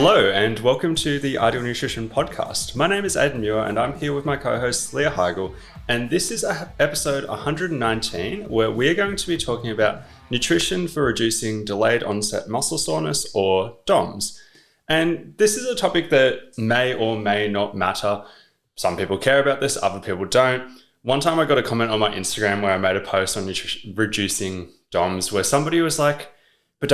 Hello and welcome to the Ideal Nutrition Podcast. My name is Aidan Muir and I'm here with my co-host Leah Higl, and this is episode 119 where we're going to be talking about nutrition for reducing delayed onset muscle soreness, or DOMS. And this is a topic that may or may not matter. Some people care about this, other people don't. One time I got a comment on my Instagram where I made a post on reducing DOMS where somebody was like, but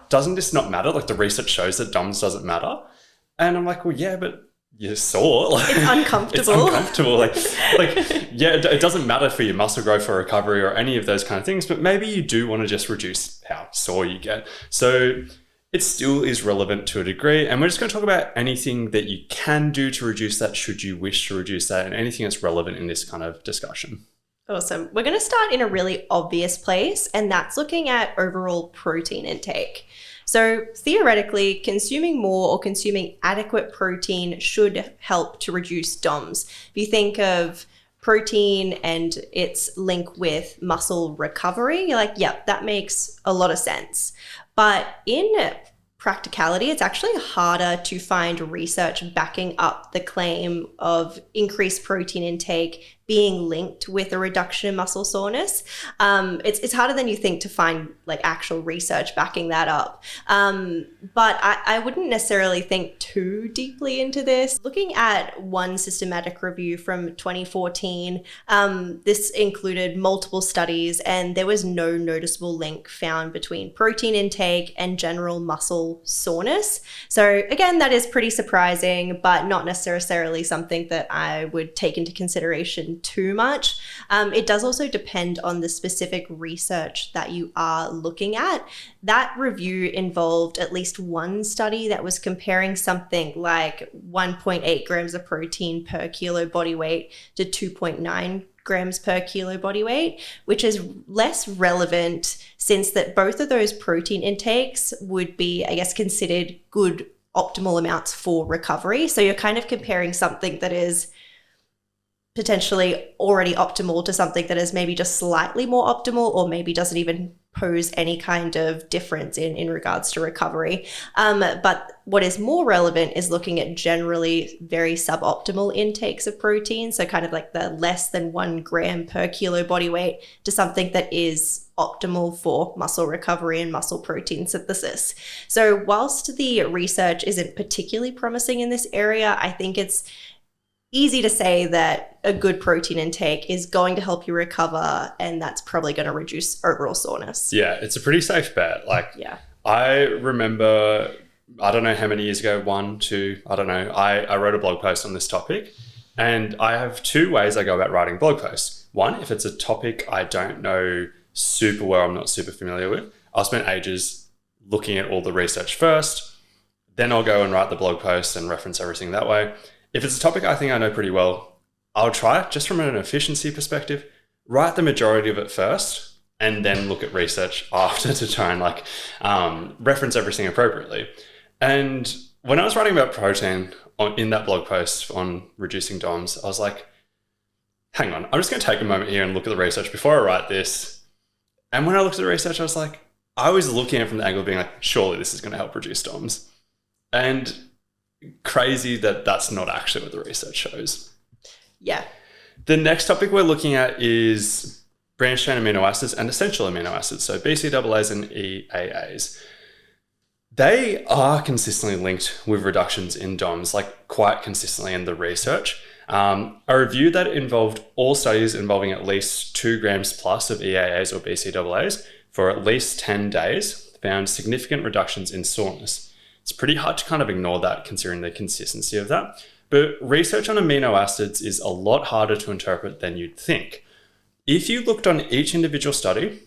doesn't this not matter? Like, the research shows that DOMS doesn't matter. And I'm like, well, yeah, but you're sore. Like, it's uncomfortable. It doesn't matter for your muscle growth or recovery or any of those kind of things, but maybe you do want to just reduce how sore you get. So it still is relevant to a degree. And we're just going to talk about anything that you can do to reduce that should you wish to reduce that, and anything that's relevant in this kind of discussion. Awesome. We're going to start in a really obvious place, and that's looking at overall protein intake. So theoretically, consuming more or consuming adequate protein should help to reduce DOMS. If you think of protein and its link with muscle recovery, you're like, yep, that makes a lot of sense. But in practicality, it's actually harder to find research backing up the claim of increased protein intake being linked with a reduction in muscle soreness. It's harder than you think to find like actual research backing that up. But I wouldn't necessarily think too deeply into this. Looking at one systematic review from 2014, this included multiple studies, and there was no noticeable link found between protein intake and general muscle soreness. So again, that is pretty surprising, but not necessarily something that I would take into consideration too much. It does also depend on the specific research that you are looking at. That review involved at least one study that was comparing something like 1.8 grams of protein per kilo body weight to 2.9 grams per kilo body weight, which is less relevant since that both of those protein intakes would be, I guess, considered good optimal amounts for recovery. So you're kind of comparing something that is potentially already optimal to something that is maybe just slightly more optimal, or maybe doesn't even pose any kind of difference in regards to recovery. But what is more relevant is looking at generally very suboptimal intakes of protein. So kind of like the less than 1 gram per kilo body weight to something that is optimal for muscle recovery and muscle protein synthesis. So whilst the research isn't particularly promising in this area, I think it's easy to say that a good protein intake is going to help you recover, and that's probably going to reduce overall soreness. Yeah, it's a pretty safe bet. I remember, I don't know how many years ago, 1, 2, I don't know, I wrote a blog post on this topic, and I have 2 ways I go about writing blog posts. One, if it's a topic I don't know super well, I'm not super familiar with, I'll spend ages looking at all the research first, then I'll go and write the blog post and reference everything that way. If it's a topic I think I know pretty well, I'll try, just from an efficiency perspective, write the majority of it first and then look at research after to try and reference everything appropriately. And when I was writing about protein in that blog post on reducing DOMS, I was like, hang on, I'm just going to take a moment here and look at the research before I write this. And when I looked at the research, I was like, I was looking at it from the angle of being like, surely this is going to help reduce DOMS. And crazy that that's not actually what the research shows. Yeah. The next topic we're looking at is branched chain amino acids and essential amino acids, so BCAAs and EAAs. They are consistently linked with reductions in DOMS, like quite consistently in the research. A review that involved all studies involving at least 2 grams plus of EAAs or BCAAs for at least 10 days found significant reductions in soreness. It's pretty hard to kind of ignore that considering the consistency of that. But research on amino acids is a lot harder to interpret than you'd think. If you looked on each individual study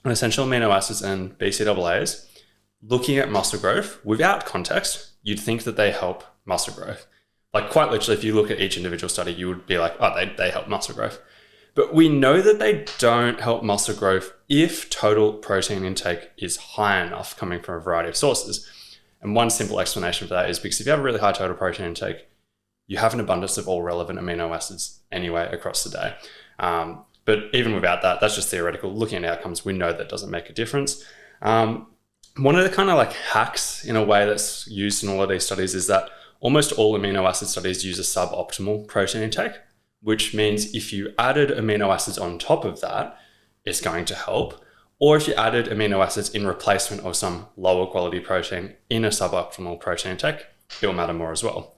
on essential amino acids and BCAAs, looking at muscle growth without context, you'd think that they help muscle growth. Like quite literally, if you look at each individual study, you would be like, oh, they help muscle growth. But we know that they don't help muscle growth if total protein intake is high enough coming from a variety of sources. And one simple explanation for that is because if you have a really high total protein intake, you have an abundance of all relevant amino acids anyway across the day. But even without that, that's just theoretical. Looking at outcomes, we know that doesn't make a difference. one of the kind of like hacks in a way that's used in all of these studies is that almost all amino acid studies use a suboptimal protein intake, which means if you added amino acids on top of that, it's going to help. Or if you added amino acids in replacement of some lower quality protein in a suboptimal protein intake, it will matter more as well.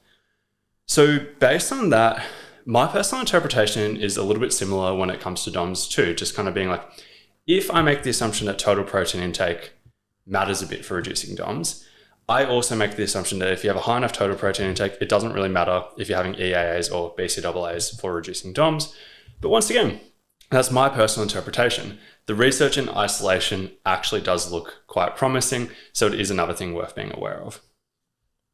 So based on that, my personal interpretation is a little bit similar when it comes to DOMS too, just kind of being like, if I make the assumption that total protein intake matters a bit for reducing DOMS, I also make the assumption that if you have a high enough total protein intake, it doesn't really matter if you're having EAAs or BCAAs for reducing DOMS. But once again, that's my personal interpretation. The research in isolation actually does look quite promising, so it is another thing worth being aware of.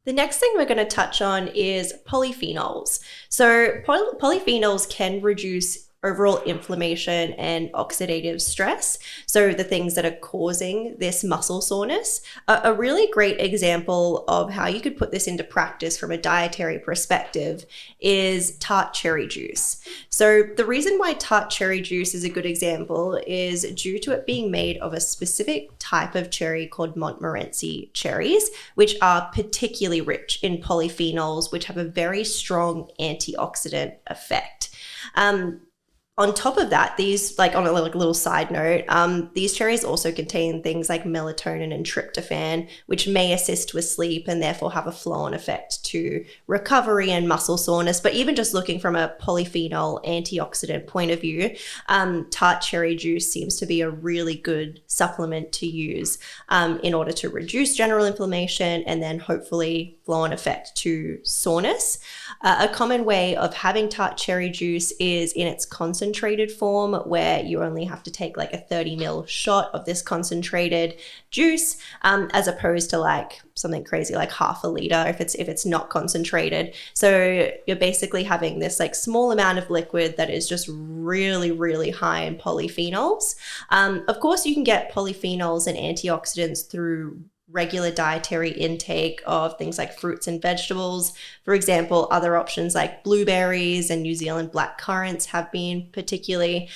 The next thing we're going to touch on is polyphenols. So polyphenols can reduce overall inflammation and oxidative stress. So the things that are causing this muscle soreness. A really great example of how you could put this into practice from a dietary perspective is tart cherry juice. So the reason why tart cherry juice is a good example is due to it being made of a specific type of cherry called Montmorency cherries, which are particularly rich in polyphenols, which have a very strong antioxidant effect. On top of that, these, like on a little side note, these cherries also contain things like melatonin and tryptophan, which may assist with sleep and therefore have a flow-on effect to recovery and muscle soreness. But even just looking from a polyphenol antioxidant point of view, tart cherry juice seems to be a really good supplement to use in order to reduce general inflammation and then hopefully flow-on effect to soreness. A common way of having tart cherry juice is in its concentrated form, where you only have to take like a 30 ml shot of this concentrated juice, as opposed to like something crazy like half a liter if it's not concentrated. So you're basically having this like small amount of liquid that is just really, really high in polyphenols. Of course, you can get polyphenols and antioxidants through regular dietary intake of things like fruits and vegetables. For example, other options like blueberries and New Zealand black currants have been particularly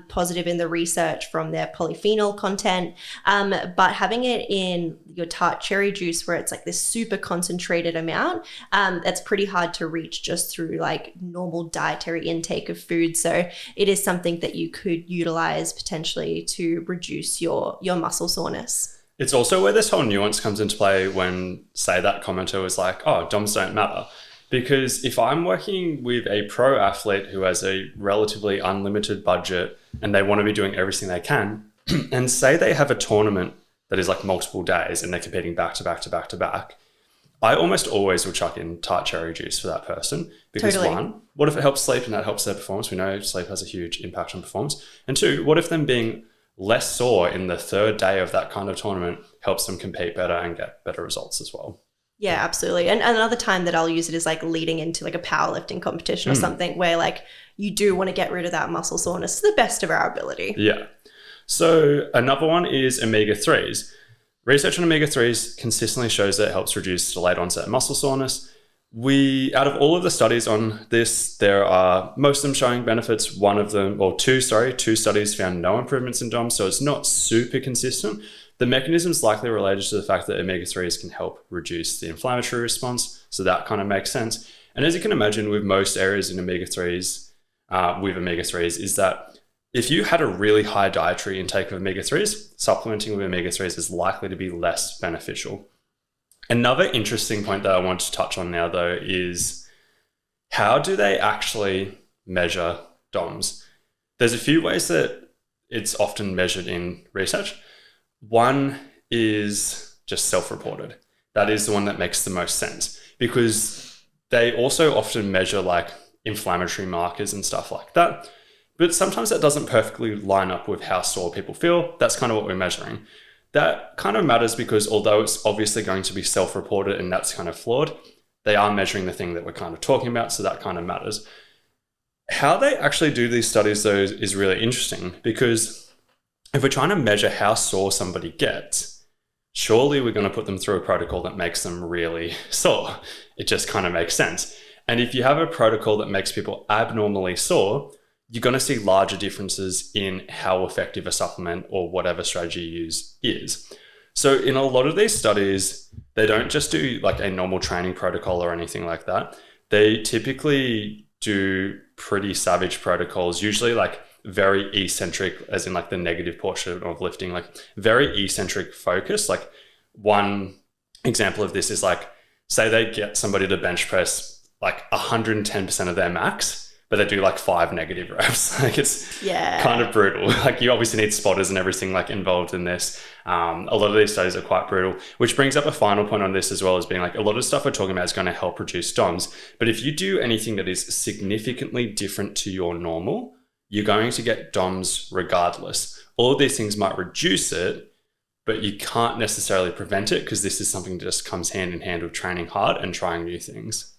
positive in the research from their polyphenol content. But having it in your tart cherry juice where it's like this super concentrated amount, that's pretty hard to reach just through like normal dietary intake of food. So it is something that you could utilize potentially to reduce your muscle soreness. It's also where this whole nuance comes into play when, say, that commenter was like, oh, DOMs don't matter. Because if I'm working with a pro athlete who has a relatively unlimited budget and they want to be doing everything they can, and say they have a tournament that is like multiple days and they're competing back to back to back to back, I almost always will chuck in tart cherry juice for that person. Because Totally. One, what if it helps sleep and that helps their performance? We know sleep has a huge impact on performance. And two, what if them being less sore in the third day of that kind of tournament helps them compete better and get better results as well? Yeah, absolutely. And another time that I'll use it is like leading into like a powerlifting competition or something where like you do want to get rid of that muscle soreness to the best of our ability. Yeah. So another one is omega-3s. Research on omega-3s consistently shows that it helps reduce delayed onset muscle soreness. Out of all of the studies on this, there are most of them showing benefits. Two studies found no improvements in DOMS, so it's not super consistent. The mechanism is likely related to the fact that omega-3s can help reduce the inflammatory response, so that kind of makes sense. And as you can imagine, with most areas in omega-3s, is that if you had a really high dietary intake of omega-3s, supplementing with omega-3s is likely to be less beneficial. Another interesting point that I want to touch on now, though, is how do they actually measure DOMS? There's a few ways that it's often measured in research. One is just self-reported. That is the one that makes the most sense because they also often measure like inflammatory markers and stuff like that. But sometimes that doesn't perfectly line up with how sore people feel. That's kind of what we're measuring. That kind of matters because although it's obviously going to be self-reported and that's kind of flawed, they are measuring the thing that we're kind of talking about, so that kind of matters. How they actually do these studies, though, is really interesting because if we're trying to measure how sore somebody gets, surely we're going to put them through a protocol that makes them really sore. It just kind of makes sense. And if you have a protocol that makes people abnormally sore, you're going to see larger differences in how effective a supplement or whatever strategy you use is. So in a lot of these studies, they don't just do like a normal training protocol or anything like that. They typically do pretty savage protocols, usually like very eccentric, as in like the negative portion of lifting, like very eccentric focus. Like one example of this is like, say they get somebody to bench press like 110% of their max, but they do like 5 negative reps. Like it's kind of brutal. Like you obviously need spotters and everything like involved in this. A lot of these studies are quite brutal, which brings up a final point on this as well, as being like a lot of stuff we're talking about is going to help reduce DOMS. But if you do anything that is significantly different to your normal, you're going to get DOMS regardless. All of these things might reduce it, but you can't necessarily prevent it, because this is something that just comes hand in hand with training hard and trying new things.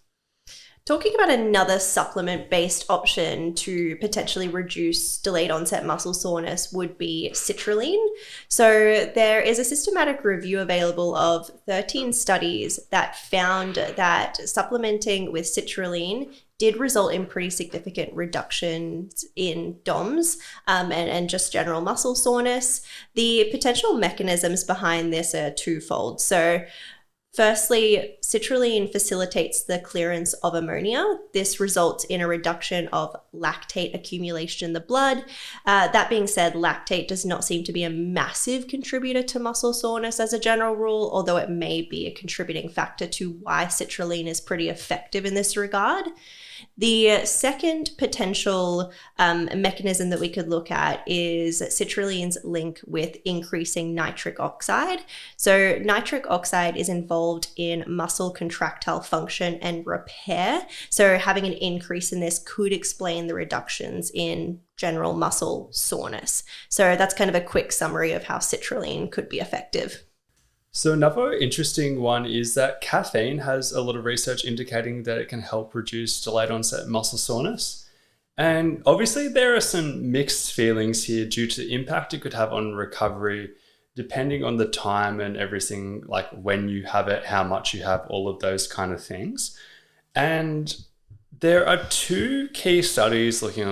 Talking about another supplement-based option to potentially reduce delayed onset muscle soreness would be citrulline. So there is a systematic review available of 13 studies that found that supplementing with citrulline did result in pretty significant reductions in DOMS and just general muscle soreness. The potential mechanisms behind this are twofold. So firstly, citrulline facilitates the clearance of ammonia. This results in a reduction of lactate accumulation in the blood. That being said, lactate does not seem to be a massive contributor to muscle soreness as a general rule, although it may be a contributing factor to why citrulline is pretty effective in this regard. The second potential mechanism that we could look at is citrulline's link with increasing nitric oxide. So nitric oxide is involved in muscle contractile function and repair. So having an increase in this could explain the reductions in general muscle soreness. So that's kind of a quick summary of how citrulline could be effective. So another interesting one is that caffeine has a lot of research indicating that it can help reduce delayed onset muscle soreness. And obviously there are some mixed feelings here due to the impact it could have on recovery, depending on the time and everything, like when you have it, how much you have, all of those kind of things. And there are 2 key studies looking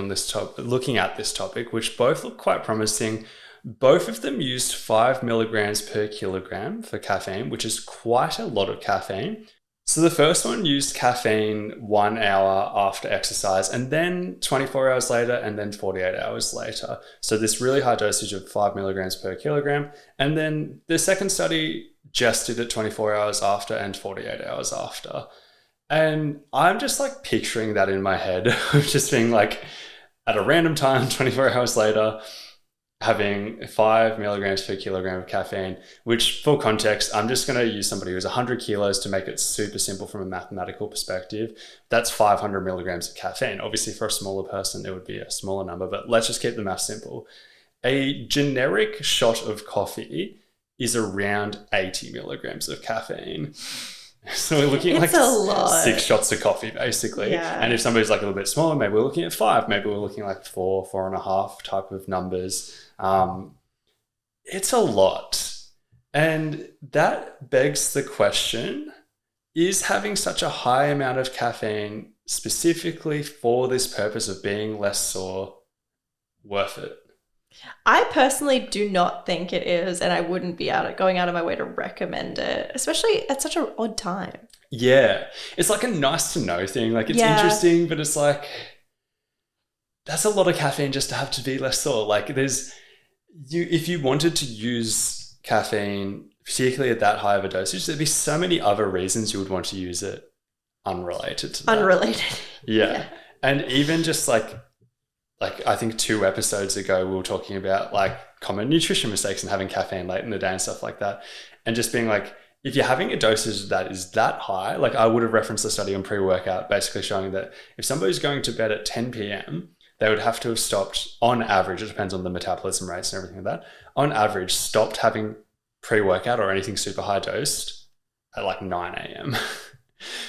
at this topic, which both look quite promising. Both of them used 5 milligrams per kilogram for caffeine, which is quite a lot of caffeine. So the first one used caffeine 1 hour after exercise, and then 24 hours later, and then 48 hours later. So this really high dosage of 5 milligrams per kilogram. And then the second study just did it 24 hours after and 48 hours after. And I'm just like picturing that in my head of just being like at a random time, 24 hours later, having 5 milligrams per kilogram of caffeine, which for context, I'm just going to use somebody who's 100 kilos to make it super simple from a mathematical perspective. That's 500 milligrams of caffeine. Obviously for a smaller person, it would be a smaller number, but let's just keep the math simple. A generic shot of coffee is around 80 milligrams of caffeine. So we're looking at like 6 shots of coffee, basically. Yeah. And if somebody's like a little bit smaller, maybe we're looking at 5, maybe we're looking like 4, 4.5 type of numbers. It's a lot. And that begs the question, is having such a high amount of caffeine specifically for this purpose of being less sore worth it? I personally do not think it is, and I wouldn't be going out of my way to recommend it, especially at such an odd time. Yeah. It's like a nice to know thing. Like it's interesting, but it's like, that's a lot of caffeine just to have to be less sore. Like if you wanted to use caffeine, particularly at that high of a dosage, there'd be so many other reasons you would want to use it unrelated to that. Unrelated. Yeah. And even just like I think 2 episodes ago, we were talking about like common nutrition mistakes and having caffeine late in the day and stuff like that. And just being like, if you're having a dosage that is that high, like I would have referenced a study on pre-workout basically showing that if somebody's going to bed at 10 p.m., they would have to have stopped, on average, it depends on the metabolism rates and everything like that, on average, stopped having pre-workout or anything super high dosed at like 9 a.m.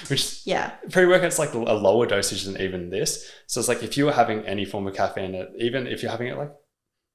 Which pre-workout's like a lower dosage than even this. So it's like if you were having any form of caffeine, even if you're having it like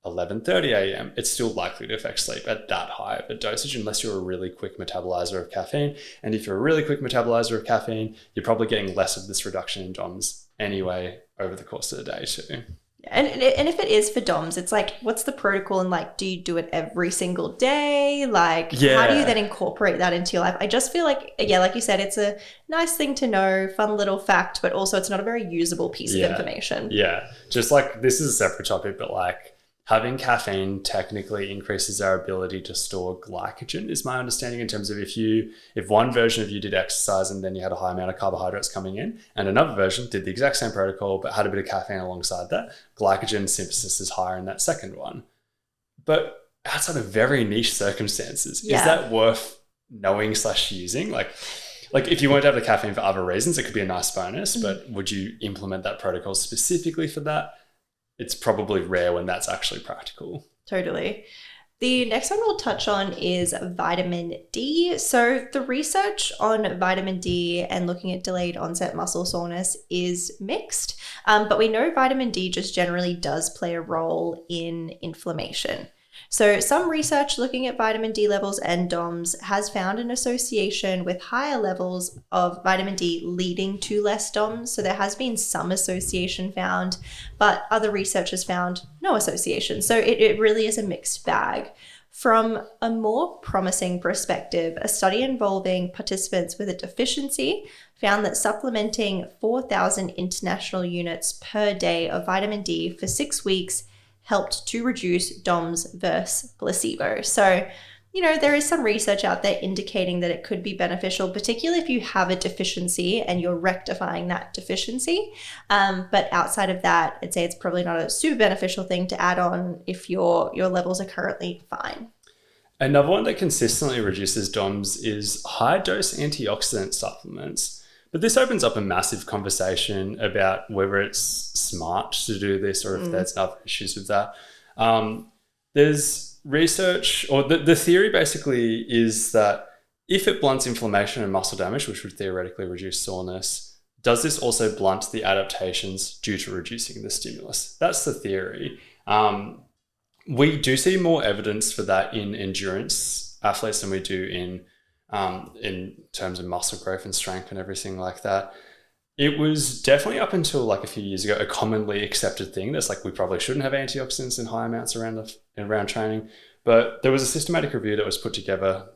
11:30 a.m., it's still likely to affect sleep at that high of a dosage unless you're a really quick metabolizer of caffeine. And if you're a really quick metabolizer of caffeine, you're probably getting less of this reduction in DOMS anyway over the course of the day too. And if it is for DOMS, it's like, what's the protocol? And like, do you do it every single day? Like, how do you then incorporate that into your life? I just feel like, yeah, like you said, it's a nice thing to know, fun little fact, but also it's not a very usable piece of information. Yeah. Just like, this is a separate topic, but like, having caffeine technically increases our ability to store glycogen, is my understanding, in terms of if one version of you did exercise and then you had a high amount of carbohydrates coming in, and another version did the exact same protocol but had a bit of caffeine alongside that, glycogen synthesis is higher in that second one. But outside of very niche circumstances, is that worth knowing / using? Like if you weren't to have the caffeine for other reasons, it could be a nice bonus, but would you implement that protocol specifically for that? It's probably rare when that's actually practical. Totally. The next one we'll touch on is vitamin D. So the research on vitamin D and looking at delayed onset muscle soreness is mixed, but we know vitamin D just generally does play a role in inflammation. So some research looking at vitamin D levels and DOMS has found an association with higher levels of vitamin D leading to less DOMS. So there has been some association found, but other research has found no association. So it really is a mixed bag. From a more promising perspective, a study involving participants with a deficiency found that supplementing 4,000 international units per day of vitamin D for 6 weeks helped to reduce DOMS versus placebo. So, there is some research out there indicating that it could be beneficial, particularly if you have a deficiency and you're rectifying that deficiency. But outside of that, I'd say it's probably not a super beneficial thing to add on if your levels are currently fine. Another one that consistently reduces DOMS is high-dose antioxidant supplements. But this opens up a massive conversation about whether it's smart to do this or if there's other issues with that. There's research, or the theory basically is that if it blunts inflammation and muscle damage, which would theoretically reduce soreness, does this also blunt the adaptations due to reducing the stimulus? That's the theory. We do see more evidence for that in endurance athletes than we do in terms of muscle growth and strength and everything like that. It was definitely, up until like a few years ago, a commonly accepted thing that's like, we probably shouldn't have antioxidants in high amounts around training. But there was a systematic review that was put together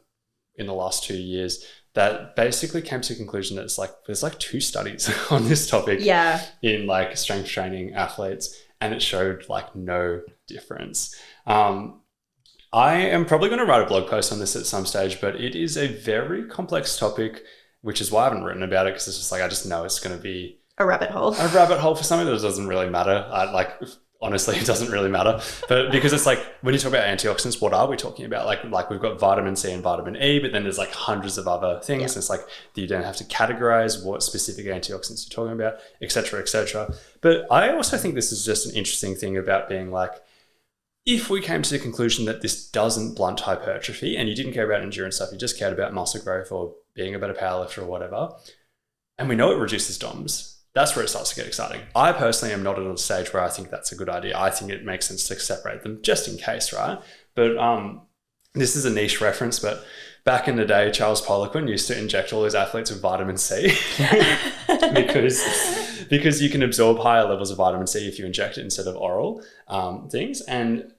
in the last 2 years that basically came to the conclusion that there's like 2 studies on this topic in like strength training athletes, and it showed like no difference. I am probably going to write a blog post on this at some stage, but it is a very complex topic, which is why I haven't written about it, because it's just like, I just know it's going to be a rabbit hole. A rabbit hole for something that doesn't really matter. Honestly, it doesn't really matter. But because it's like, when you talk about antioxidants, what are we talking about? Like we've got vitamin C and vitamin E, but then there's like hundreds of other things. Yeah. It's like, you don't have to categorize what specific antioxidants you're talking about, et cetera, et cetera. But I also think this is just an interesting thing about being like, if we came to the conclusion that this doesn't blunt hypertrophy and you didn't care about endurance stuff, you just cared about muscle growth or being a better powerlifter or whatever, and we know it reduces DOMS, that's where it starts to get exciting. I personally am not at a stage where I think that's a good idea. I think it makes sense to separate them just in case, right? But this is a niche reference, but back in the day, Charles Poliquin used to inject all his athletes with vitamin C because you can absorb higher levels of vitamin C if you inject it instead of oral things. And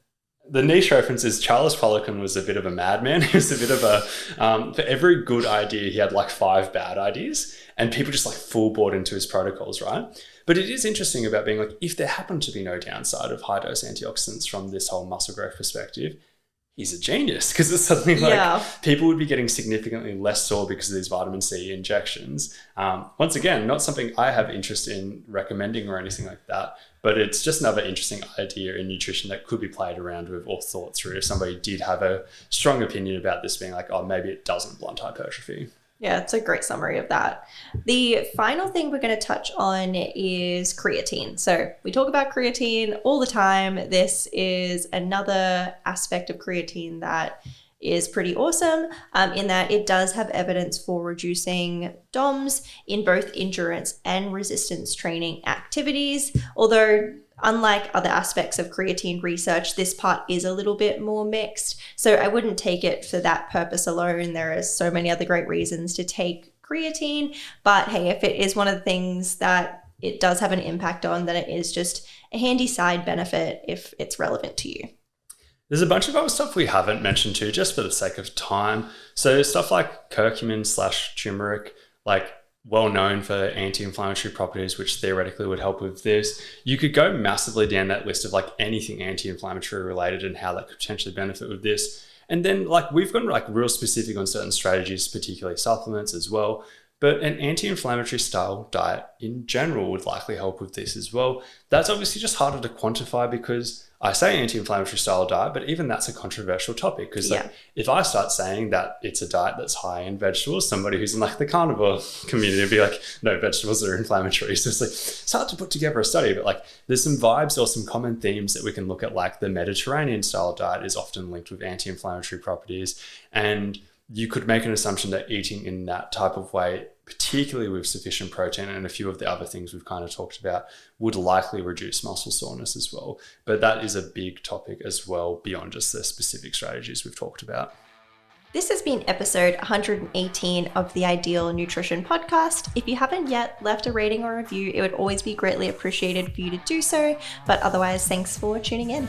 the niche reference is Charles Poliquin was a bit of a madman. He was a bit of a, for every good idea, he had like 5 bad ideas, and people just like full bought into his protocols, right? But it is interesting about being like, if there happened to be no downside of high dose antioxidants from this whole muscle growth perspective, he's a genius, because it's suddenly like people would be getting significantly less sore because of these vitamin C injections. Once again, not something I have interest in recommending or anything like that, but it's just another interesting idea in nutrition that could be played around with or thought through if somebody did have a strong opinion about this being like, oh, maybe it doesn't blunt hypertrophy. Yeah, it's a great summary of that. The final thing we're going to touch on is creatine. So we talk about creatine all the time. This is another aspect of creatine that is pretty awesome in that it does have evidence for reducing DOMS in both endurance and resistance training activities. Although, unlike other aspects of creatine research, this part is a little bit more mixed. So I wouldn't take it for that purpose alone. There are so many other great reasons to take creatine. But hey, if it is one of the things that it does have an impact on, then it is just a handy side benefit if it's relevant to you. There's a bunch of other stuff we haven't mentioned too, just for the sake of time. So stuff like curcumin / turmeric, like well known for anti-inflammatory properties, which theoretically would help with this. You could go massively down that list of like anything anti-inflammatory related and how that could potentially benefit with this. And then like we've gone like real specific on certain strategies, particularly supplements as well. But an anti-inflammatory style diet in general would likely help with this as well. That's obviously just harder to quantify because I say anti-inflammatory style diet, but even that's a controversial topic because like, if I start saying that it's a diet that's high in vegetables, somebody who's in like the carnivore community would be like, no, vegetables are inflammatory. So it's like, it's hard to put together a study, but like there's some vibes or some common themes that we can look at, like the Mediterranean style diet is often linked with anti-inflammatory properties. And you could make an assumption that eating in that type of way, particularly with sufficient protein and a few of the other things we've kind of talked about, would likely reduce muscle soreness as well. But that is a big topic as well, beyond just the specific strategies we've talked about. This has been episode 118 of the Ideal Nutrition Podcast. If you haven't yet left a rating or review, it would always be greatly appreciated for you to do so. But otherwise, thanks for tuning in.